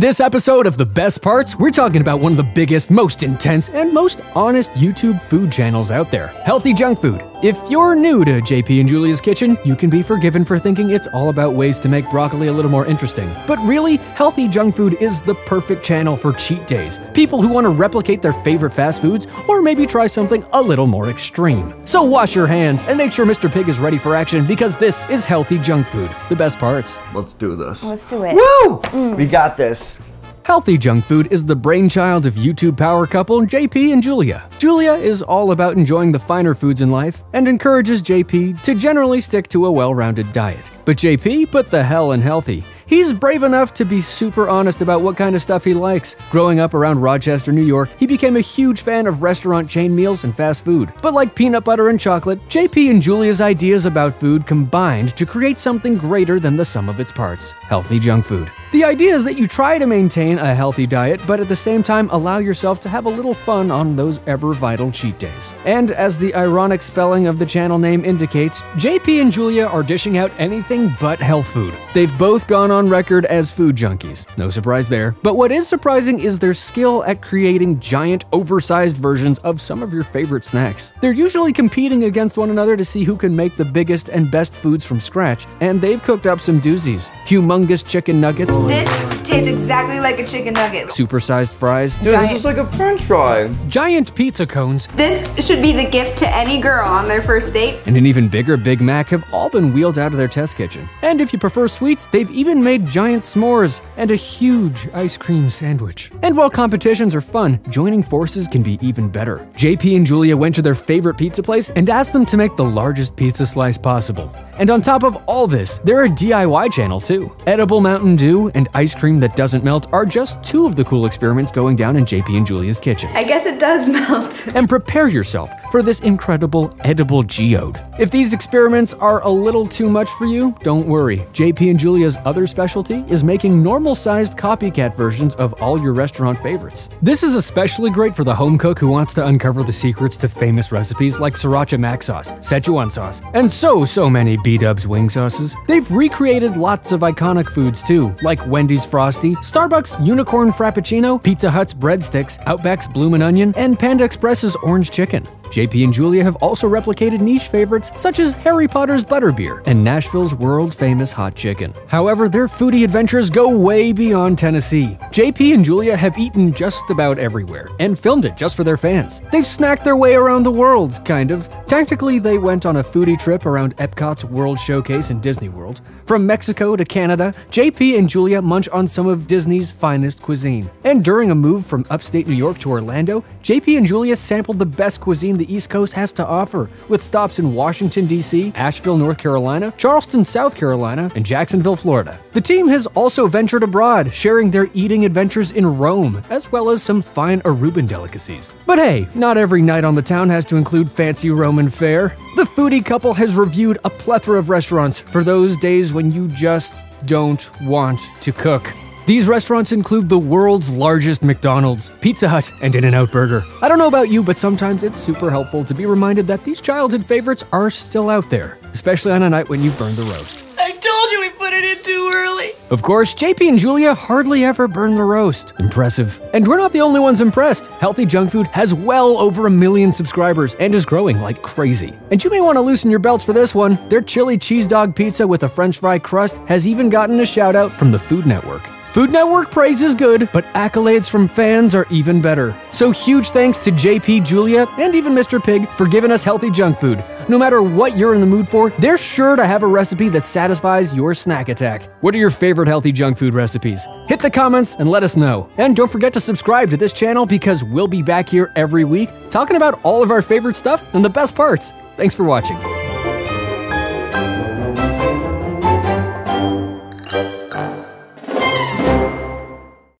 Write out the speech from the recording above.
this episode of The Best Parts, we're talking about one of the biggest, most intense, and most honest YouTube food channels out there, Hellthy Junkfood. If you're new to JP and Julia's kitchen, you can be forgiven for thinking it's all about ways to make broccoli a little more interesting. But really, Hellthy Junkfood is the perfect channel for cheat days, people who want to replicate their favorite fast foods, or maybe try something a little more extreme. So wash your hands and make sure Mr. Pig is ready for action, because this is Hellthy Junkfood, The Best Parts. Let's do this. Let's do it. Woo! We got this. Hellthy Junkfood is the brainchild of YouTube power couple JP and Julia. Julia is all about enjoying the finer foods in life and encourages JP to generally stick to a well-rounded diet. But JP put the hell in healthy. He's brave enough to be super honest about what kind of stuff he likes. Growing up around Rochester, New York, he became a huge fan of restaurant chain meals and fast food. But like peanut butter and chocolate, JP and Julia's ideas about food combined to create something greater than the sum of its parts, Hellthy Junkfood. The idea is that you try to maintain a healthy diet, but at the same time allow yourself to have a little fun on those ever-vital cheat days. And as the ironic spelling of the channel name indicates, JP and Julia are dishing out anything but health food. They've both gone on record as food junkies. No surprise there. But what is surprising is their skill at creating giant, oversized versions of some of your favorite snacks. They're usually competing against one another to see who can make the biggest and best foods from scratch, and they've cooked up some doozies. Humongous chicken nuggets. This tastes exactly like a chicken nugget. Supersized fries. Dude, this is like a french fry. Giant pizza cones. This should be the gift to any girl on their first date. And an even bigger Big Mac have all been wheeled out of their test kitchen. And if you prefer sweets, they've even made giant s'mores and a huge ice cream sandwich. And while competitions are fun, joining forces can be even better. JP and Julia went to their favorite pizza place and asked them to make the largest pizza slice possible. And on top of all this, they're a DIY channel too. Edible Mountain Dew and ice cream that doesn't melt are just two of the cool experiments going down in JP and Julia's kitchen. I guess it does melt. And prepare yourself for this incredible edible geode. If these experiments are a little too much for you, don't worry. JP and Julia's other specialty is making normal-sized copycat versions of all your restaurant favorites. This is especially great for the home cook who wants to uncover the secrets to famous recipes like Sriracha Mac sauce, Szechuan sauce, and so many B-dubs wing sauces. They've recreated lots of iconic foods too, like Wendy's Frosty, Starbucks Unicorn Frappuccino, Pizza Hut's Breadsticks, Outback's Bloomin' Onion, and Panda Express's Orange Chicken. JP and Julia have also replicated niche favorites such as Harry Potter's Butterbeer and Nashville's world-famous hot chicken. However, their foodie adventures go way beyond Tennessee. JP and Julia have eaten just about everywhere and filmed it just for their fans. They've snacked their way around the world, kind of. Technically, they went on a foodie trip around Epcot's World Showcase in Disney World. From Mexico to Canada, JP and Julia munch on some of Disney's finest cuisine. And during a move from upstate New York to Orlando, JP and Julia sampled the best cuisine the East Coast has to offer, with stops in Washington, D.C., Asheville, North Carolina, Charleston, South Carolina, and Jacksonville, Florida. The team has also ventured abroad, sharing their eating adventures in Rome, as well as some fine Aruban delicacies. But hey, not every night on the town has to include fancy Roman fare. The foodie couple has reviewed a plethora of restaurants for those days when you just don't want to cook. These restaurants include the world's largest McDonald's, Pizza Hut, and In-N-Out Burger. I don't know about you, but sometimes it's super helpful to be reminded that these childhood favorites are still out there, especially on a night when you've burned the roast. I told you we put it in too early. Of course, JP and Julia hardly ever burn the roast. Impressive. And we're not the only ones impressed. Hellthy Junkfood has well over 1 million subscribers and is growing like crazy. And you may want to loosen your belts for this one. Their chili cheese dog pizza with a French fry crust has even gotten a shout out from the Food Network. Food Network praise is good, but accolades from fans are even better. So huge thanks to JP, Julia, and even Mr. Pig for giving us Hellthy Junkfood. No matter what you're in the mood for, they're sure to have a recipe that satisfies your snack attack. What are your favorite Hellthy Junkfood recipes? Hit the comments and let us know. And don't forget to subscribe to this channel because we'll be back here every week talking about all of our favorite stuff and the best parts. Thanks for watching.